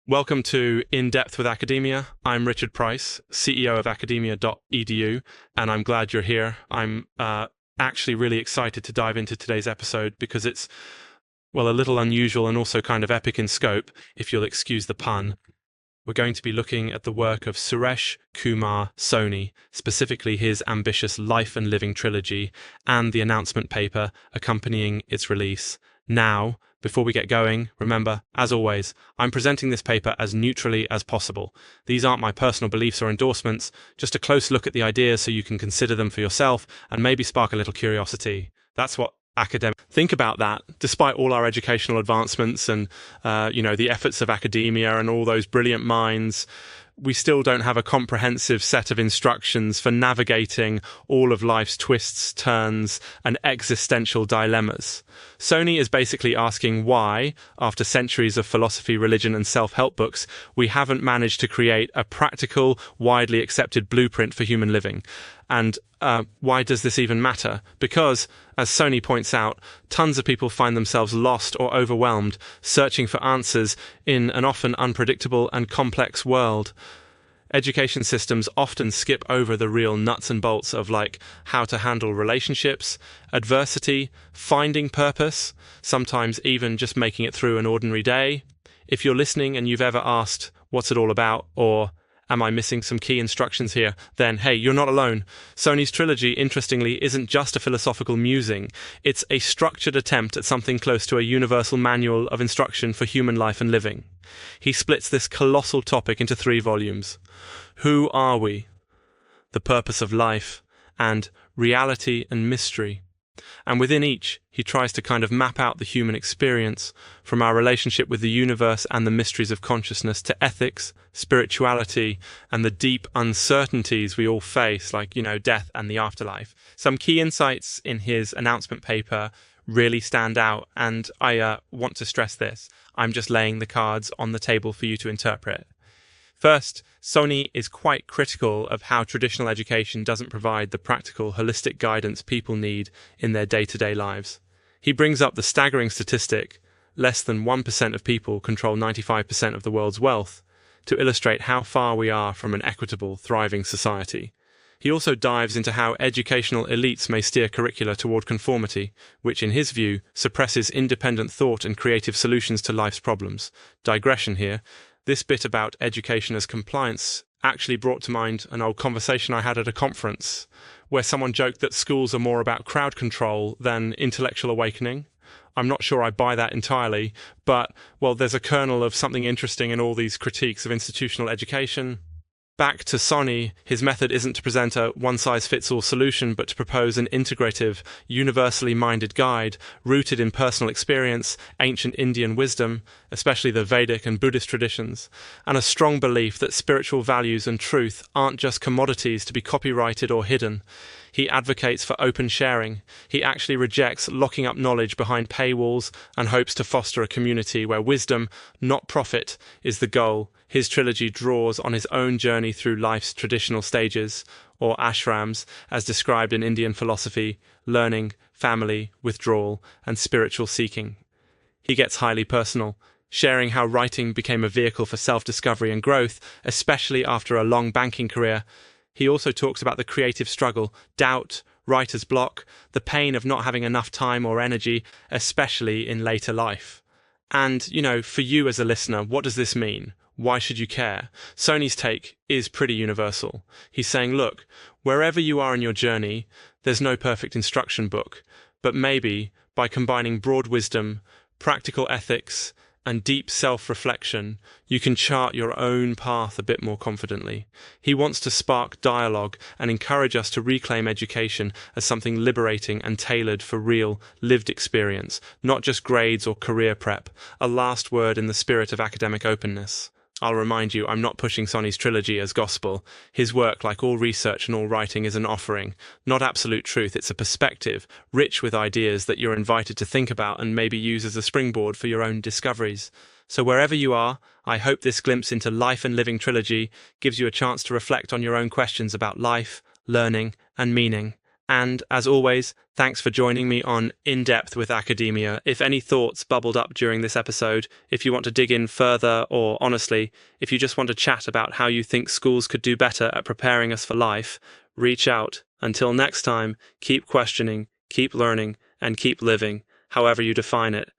Welcome to In Depth with Academia. I'm Richard Price, CEO of academia.edu, and I'm glad you're here. I'm actually really excited to dive into today's episode because it's, well, a little unusual and also kind of epic in scope, if you'll excuse the pun. We're going to be looking at the work of Suresh Kumar Soni, specifically his ambitious Life and Living Trilogy, and the announcement paper accompanying its release. Now, before we get going, remember, as always, I'm presenting this paper as neutrally as possible. These aren't my personal beliefs or endorsements, just a close look at the ideas so you can consider them for yourself and maybe spark a little curiosity. That's what academics think about that. Despite all our educational advancements and the efforts of academia and all those brilliant minds, we still don't have a comprehensive set of instructions for navigating all of life's twists, turns, and existential dilemmas. Soni is basically asking why, after centuries of philosophy, religion, and self-help books, we haven't managed to create a practical, widely accepted blueprint for human living. And why does this even matter? Because, as Soni points out, tons of people find themselves lost or overwhelmed, searching for answers in an often unpredictable and complex world. Education systems often skip over the real nuts and bolts of how to handle relationships, adversity, finding purpose, sometimes even just making it through an ordinary day. If you're listening and you've ever asked, what's it all about? Or am I missing some key instructions here? Then, hey, you're not alone. Soni's trilogy, interestingly, isn't just a philosophical musing. It's a structured attempt at something close to a universal manual of instruction for human life and living. He splits this colossal topic into 3 volumes. Who are we? The purpose of life, and reality and mystery. And within each, he tries to kind of map out the human experience, from our relationship with the universe and the mysteries of consciousness to ethics, spirituality, and the deep uncertainties we all face, death and the afterlife. Some key insights in his announcement paper really stand out, and I want to stress this. I'm just laying the cards on the table for you to interpret. First, Soni is quite critical of how traditional education doesn't provide the practical, holistic guidance people need in their day-to-day lives. He brings up the staggering statistic, less than 1% of people control 95% of the world's wealth, to illustrate how far we are from an equitable, thriving society. He also dives into how educational elites may steer curricula toward conformity, which, in his view, suppresses independent thought and creative solutions to life's problems. Digression here. This bit about education as compliance actually brought to mind an old conversation I had at a conference where someone joked that schools are more about crowd control than intellectual awakening. I'm not sure I buy that entirely, but, well, there's a kernel of something interesting in all these critiques of institutional education. Back to Soni, his method isn't to present a one-size-fits-all solution, but to propose an integrative, universally minded guide rooted in personal experience, ancient Indian wisdom, especially the Vedic and Buddhist traditions, and a strong belief that spiritual values and truth aren't just commodities to be copyrighted or hidden. He advocates for open sharing. He actually rejects locking up knowledge behind paywalls and hopes to foster a community where wisdom, not profit, is the goal. His trilogy draws on his own journey through life's traditional stages, or ashrams, as described in Indian philosophy: learning, family, withdrawal, and spiritual seeking. He gets highly personal, sharing how writing became a vehicle for self-discovery and growth, especially after a long banking career. He also talks about the creative struggle, doubt, writer's block, the pain of not having enough time or energy, especially in later life. And, for you as a listener, what does this mean? Why should you care? Soni's take is pretty universal. He's saying, look, wherever you are in your journey, there's no perfect instruction book, but maybe by combining broad wisdom, practical ethics, and deep self-reflection, you can chart your own path a bit more confidently. He wants to spark dialogue and encourage us to reclaim education as something liberating and tailored for real, lived experience, not just grades or career prep, a last word in the spirit of academic openness. I'll remind you, I'm not pushing Soni's trilogy as gospel. His work, like all research and all writing, is an offering, not absolute truth. It's a perspective, rich with ideas that you're invited to think about and maybe use as a springboard for your own discoveries. So wherever you are, I hope this glimpse into Life and Living Trilogy gives you a chance to reflect on your own questions about life, learning, and meaning. And as always, thanks for joining me on In Depth with Academia. If any thoughts bubbled up during this episode, if you want to dig in further, or honestly, if you just want to chat about how you think schools could do better at preparing us for life, reach out. Until next time, keep questioning, keep learning, and keep living, however you define it.